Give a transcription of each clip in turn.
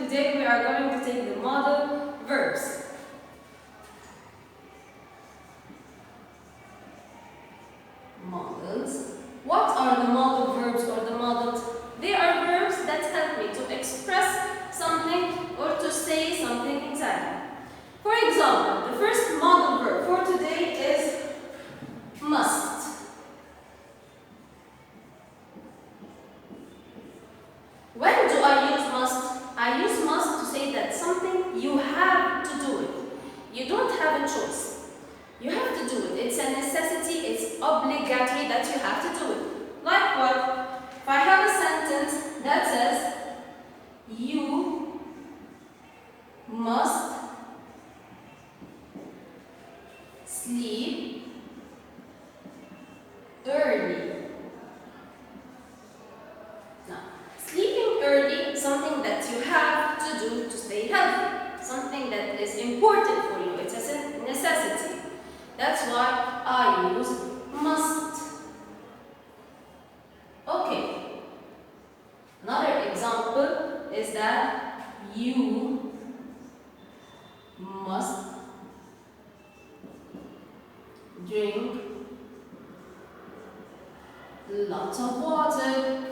today we are going to take the modal verbs. Modals. What are the modal verbs or the modals? They are verbs that help me to express something or to say something exactly. For example, the first modal verb for today is must. When do I use must? I use must to say that something you have to do it. You don't have a choice. You have to do it. It's a necessity, it's obligatory that you have to do it. Like what? If I have a sentence that says, you must sleep early. Now, sleeping early is something that you have to do to stay healthy. Something that is important for you. It's a necessity. That's why I use must. Okay. Another example is that you must drink lots of water.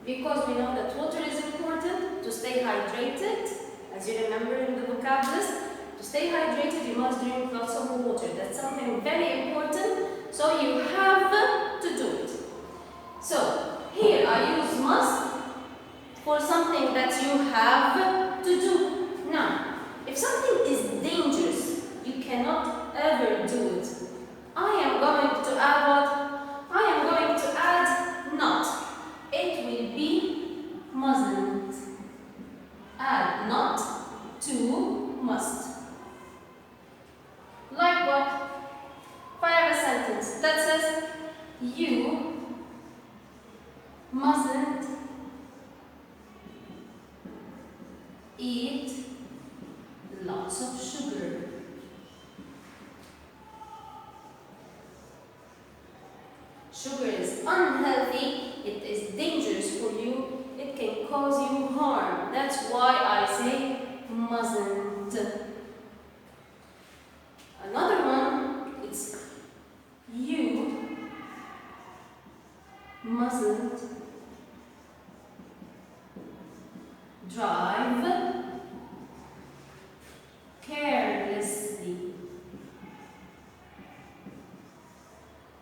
Because we know that water is important to stay hydrated. As you remember in the vocab list, to stay hydrated you must drink lots of water. That's something very important, so you have to do it. So here I use must for something that you have to do. Now, if something is dangerous, you cannot ever do it. I am going to add what? I am going to add not. It will be mustn't. Add not to must. Like what? If I have a sentence that says, you mustn't eat lots of sugar. Sugar is unhealthy, it is dangerous for you, it can cause you harm. That's why I say mustn't. Another one, it's you mustn't drive carelessly.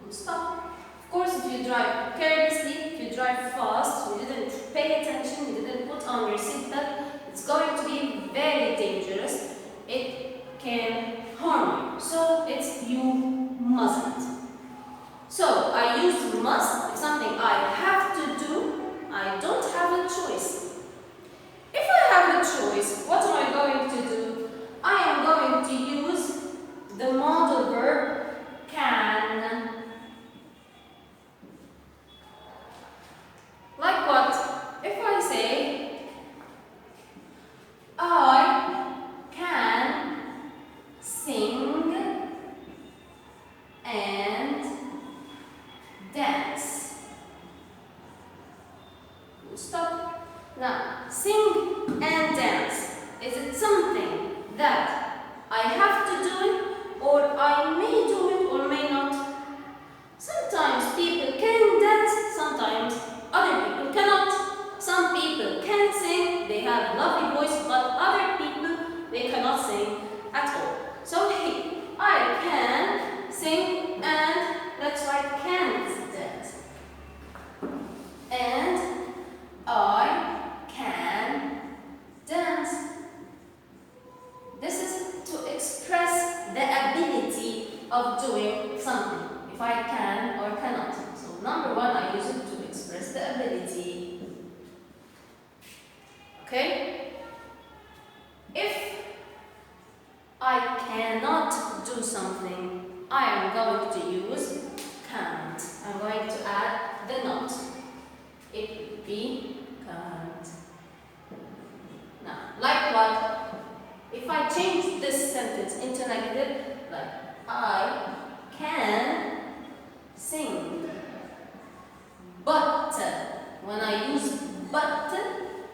Stop. Of course, if you drive carelessly, if you drive fast, you didn't pay attention, you didn't put on your seatbelt, it's going to be very dangerous. It can harm you. So it's you mustn't. So I use must, it's something I have to do. I don't have a choice. If I have a choice, what am I going to do? I am going to use the modal verb can. Like what? If I say, I can sing and dance. Stop. Now, sing and dance. Is it something that I have to do it, or I may do it or may not? Sometimes people can dance, sometimes other people cannot. Some people can sing, they have a lovely voice, but other people, they cannot sing at all. So here, I can sing and let's write can't dance. And I can dance. This is to express the ability of doing something. If I can or cannot. So number one, I use it to express the ability. Okay? If I cannot do something, I am going to use can't. I'm going to add the not. It would be can't. Now, like what? If I change this sentence into negative, like I can sing, but When I use but,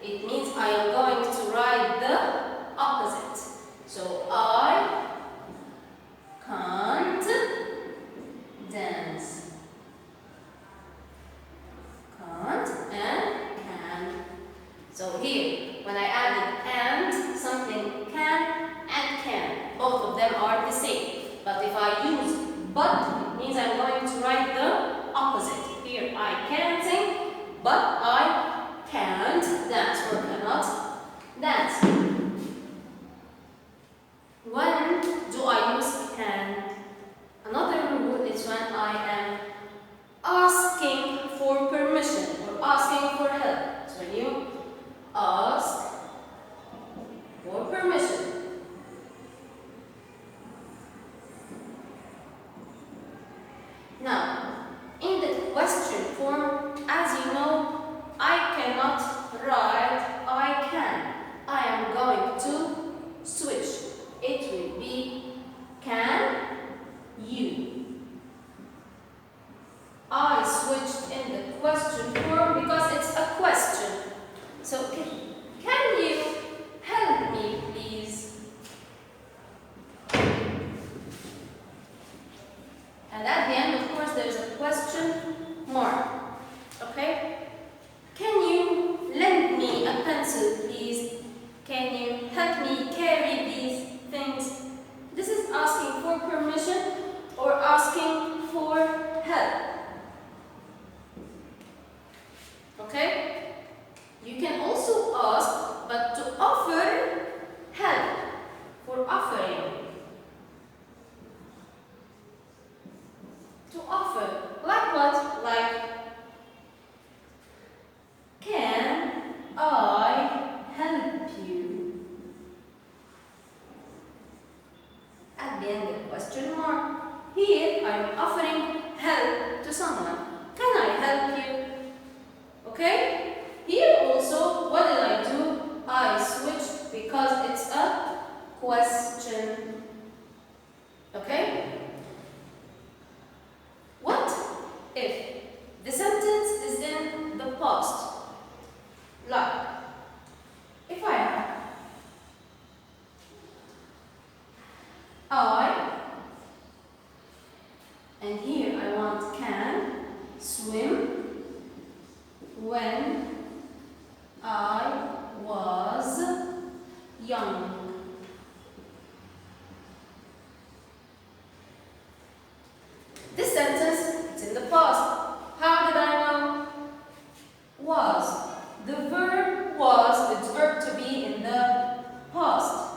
it means I am going to write the opposite. So I can't dance. Can't and can. So here, when I added and, something can and can. Both of them are the same. But if I use but, it means I'm going to write the opposite. Here I can sing, but I can't dance or cannot dance. When do I use can? Another rule is when I am asking for permission or asking for help. So when you ask for permission. Now, in the question form, as you know, I cannot write I can. I am going to switch. It will be can you. I switched in the question form because it's a question. So, can you help me, please? And at the end, of course, there's a question mark. Okay? Can you lend me a pencil, please? Can you help me carry these things? This is asking for permission or asking for help. Okay? You can also ask, but to offer help, for offering. To offer, like what? Like, can I help you? At the end of question mark. Here I'm offering help to someone. Can I help you? Okay? Here also, what did I do? I switched because it's a question. Okay? What if the sentence is in the past? Like, if I have I, and here I want can swim when I was young. This sentence, it's in the past. How did I know? Was. The verb was, it's verb to be in the past.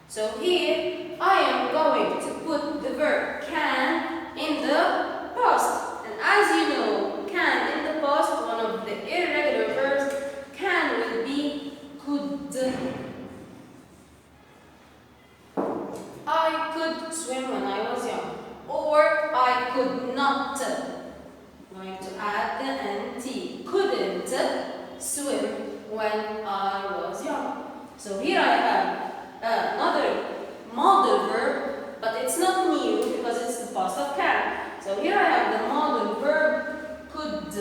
So here, I am going to put the verb can in the past. And as you know, can in the past, one of the irregular verbs, can will be could. I could swim when I was young. Or I could not. I'm going to add the NT. Couldn't swim when I was young. So here I have another modal verb, but it's not new because it's the past of can. So here I have the modal verb could.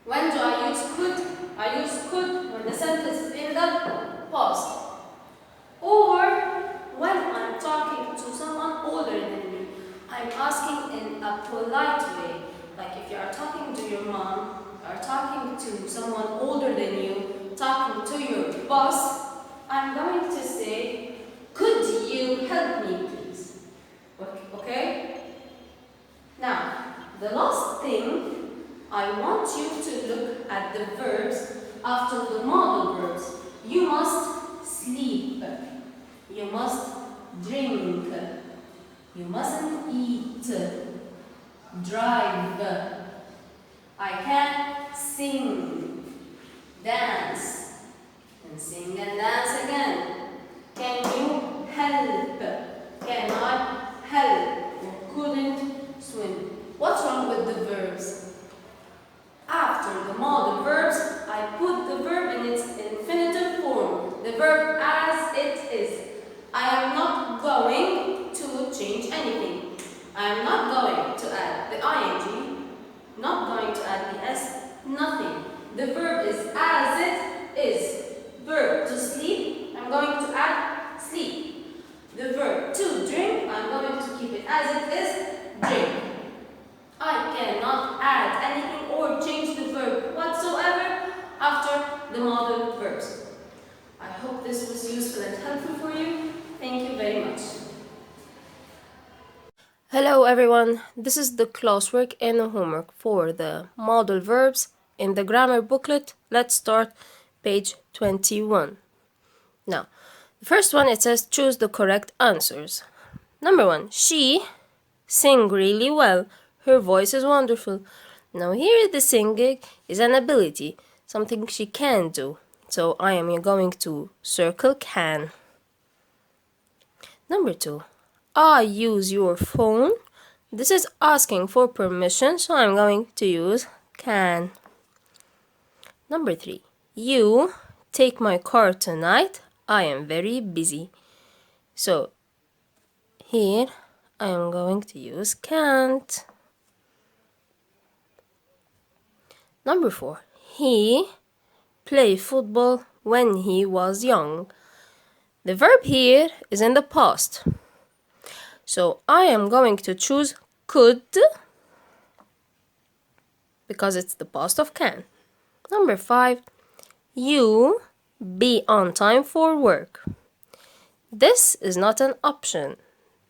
When do I use could? I use could when the sentence is in the past. Or when I'm talking to someone older than me, I'm asking in a polite way. Like if you are talking to your mom, you are talking to someone older than you, talking to your boss, I'm going to say, could you help me please? Okay? Now, the last thing, I want you to look at the verbs after the modal verbs. You must sleep. You must drink. You mustn't eat. Drive. I can sing. Dance. And sing and dance again. Can you help? Can I help? You couldn't swim. What's wrong with the verbs? After the modal verbs, I put the verb in its infinitive form. The verb as it is. I am not going to change anything. I am not going to add the ing, not going to add the s, nothing. The verb is as it is. Verb to sleep, I'm going to add sleep. The verb to drink, I'm going to keep it as it is, drink. I cannot add anything or change the verb whatsoever after the modal verbs. I hope this was useful and helpful for you. Thank you very much. Hello everyone, this is the classwork and the homework for the modal verbs in the grammar booklet. Let's start page 21. Now, the first one, it says choose the correct answers. Number 1, she sing really well. Her voice is wonderful. Now here the singing is an ability, something she can do. So I am going to circle can. Number 2, I use your phone. This is asking for permission, so I'm going to use can. Number 3, you take my car tonight. I am very busy. So here I am going to use can't. Number 4, he played football when he was young. The verb here is in the past. So I am going to choose could because it's the past of can. Number 5, you be on time for work. This is not an option.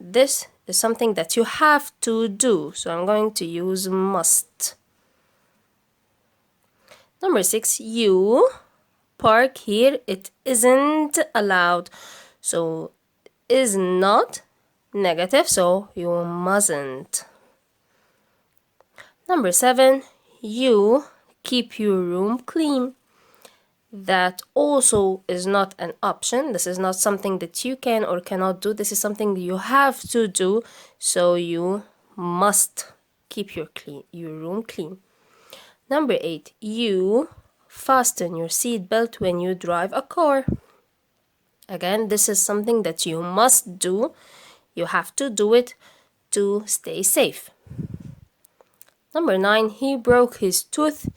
This is something that you have to do. So I'm going to use must. Number 6, you park here. It isn't allowed. So is not negative, so you mustn't. Number 7, you keep your room clean. That also is not an option. This is not something that you can or cannot do. This is something that you have to do, so you must keep your room clean. Number 8, you fasten your seat belt when you drive a car. Again, this is something that you must do. You have to do it to stay safe. Number 9, he broke his tooth.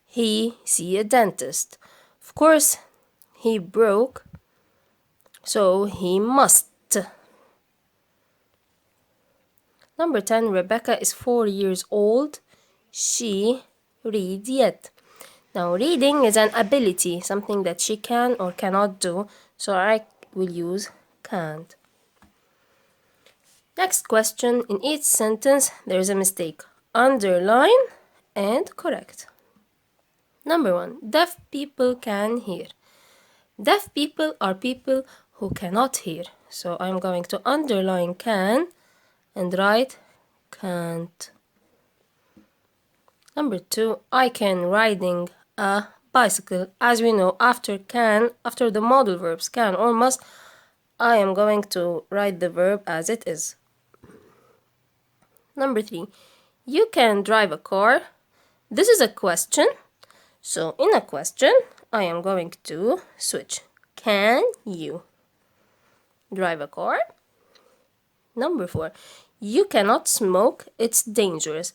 He see a dentist. Of course, he broke, so he must. Number 10, Rebecca is 4 years old. She read yet. Now, reading is an ability, something that she can or cannot do, so I will use can't. Next question, in each sentence there is a mistake. Underline and correct. Number 1, deaf people can hear. Deaf people are people who cannot hear. So I'm going to underline can and write can't. Number 2, I can riding a bicycle. As we know, after the modal verbs can or must, I am going to write the verb as it is. Number 3, you can drive a car. This is a question. So in a question, I am going to switch. Can you drive a car? Number 4, you cannot smoke. It's dangerous.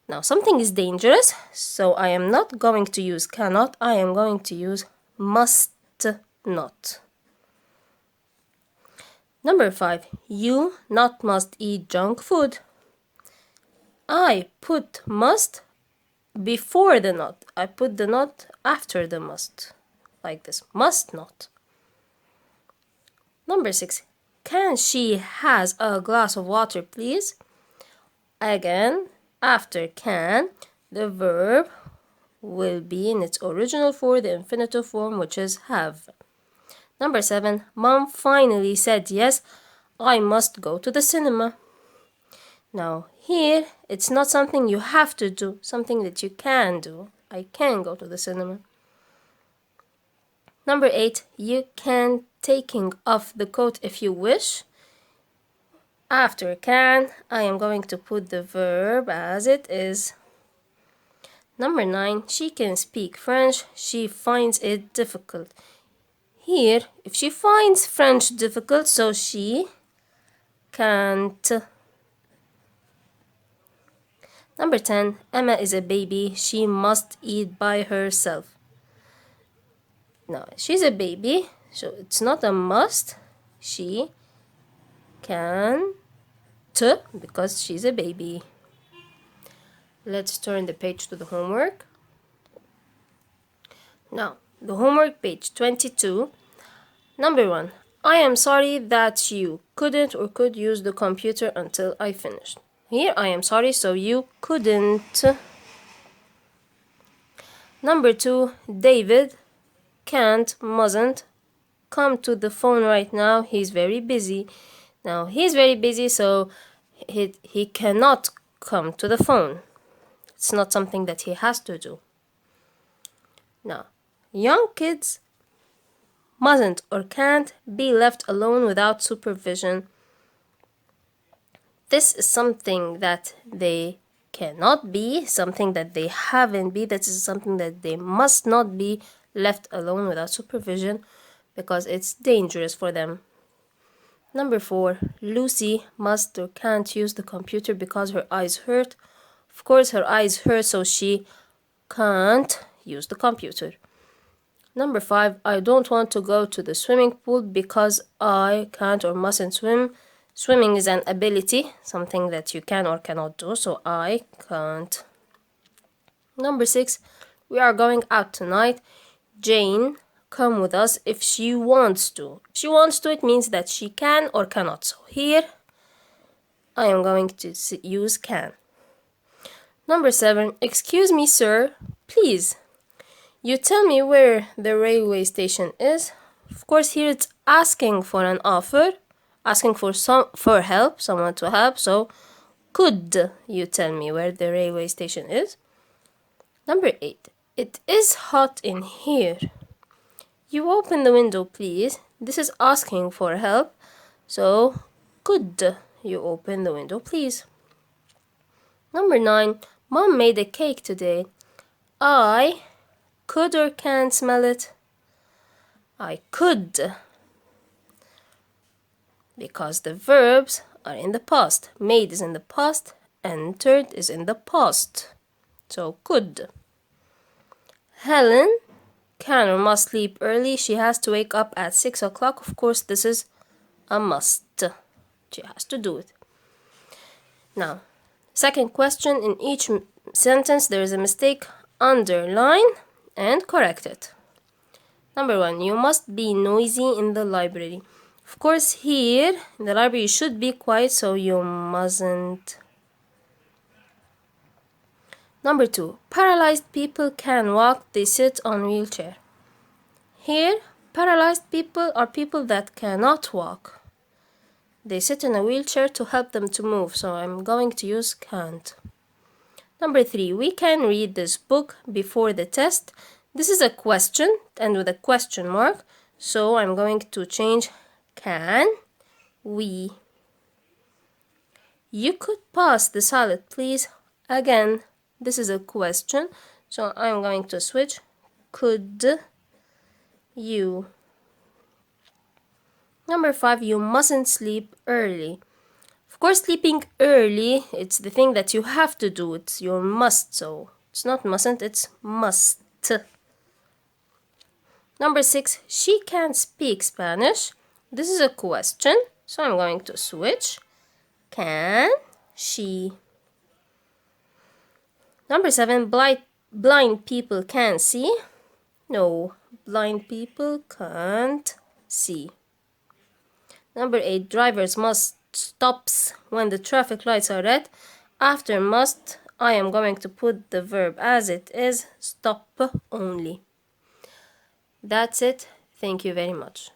Now something is dangerous, so I am not going to use cannot. I am going to use must not. Number 5, you not must eat junk food. I put must before the not. I put the not after the must. Like this. Must not. Number 6. Can she has a glass of water, please? Again, after can, the verb will be in its original form, the infinitive form, which is have. Number 7. Mom finally said yes, I must go to the cinema. Now, here, it's not something you have to do, something that you can do. I can go to the cinema. Number 8, you can taking off the coat if you wish. After can, I am going to put the verb as it is. Number 9, she can speak French. She finds it difficult. Here, if she finds French difficult, so she can't. Number 10, Emma is a baby. She must eat by herself. Now, she's a baby, so it's not a must. She can because she's a baby. Let's turn the page to the homework. Now, the homework, page 22. Number 1, I am sorry that you couldn't or could use the computer until I finished. Here, I am sorry, so you couldn't. Number 2, David can't, mustn't come to the phone right now. He's very busy. Now, he's very busy, so he cannot come to the phone. It's not something that he has to do. Now, young kids mustn't or can't be left alone without supervision. This is something that they cannot be, something that they haven't been. That is something that they must not be left alone without supervision because it's dangerous for them. Number 4, Lucy must or can't use the computer because her eyes hurt. Of course, her eyes hurt, so she can't use the computer. Number 5, I don't want to go to the swimming pool because I can't or mustn't swim. Swimming is an ability, something that you can or cannot do, so I can't. Number 6, we are going out tonight. Jane, come with us if she wants to. If she wants to, it means that she can or cannot. So here, I am going to use can. Number 7, excuse me, sir, please. You tell me where the railway station is. Of course, here it's asking for an offer, asking for help, someone to help. So, could you tell me where the railway station is? Number 8, it is hot in here. You open the window, please. This is asking for help. So, could you open the window, please? Number 9, Mom made a cake today. I could or can smell it. I could. Because the verbs are in the past. Made is in the past. Entered is in the past. So, could. Helen can or must sleep early. She has to wake up at 6 o'clock. Of course, this is a must. She has to do it. Now, second question. In each sentence, there is a mistake. Underline and correct it. Number 1, you must be noisy in the library. Of course, here in the library you should be quiet, so you mustn't. Number 2, paralyzed people can walk, they sit on wheelchair. Here, paralyzed people are people that cannot walk. They sit in a wheelchair to help them to move, so I'm going to use can't. Number 3, we can read this book before the test. This is a question and with a question mark, so I'm going to change can we. You could pass the salad, please. Again, this is a question, so I'm going to switch. Could you. Number 5, you mustn't sleep early. Of course, sleeping early, it's the thing that you have to do. It's your must, so it's not mustn't, it's must. Number 6, she can't speak Spanish. This is a question, so I'm going to switch. Can she. Number 7, blind people can see. No, blind people can't see. Number 8, drivers must stops when the traffic lights are red. After must, I am going to put the verb as it is, stop only. That's it. Thank you very much.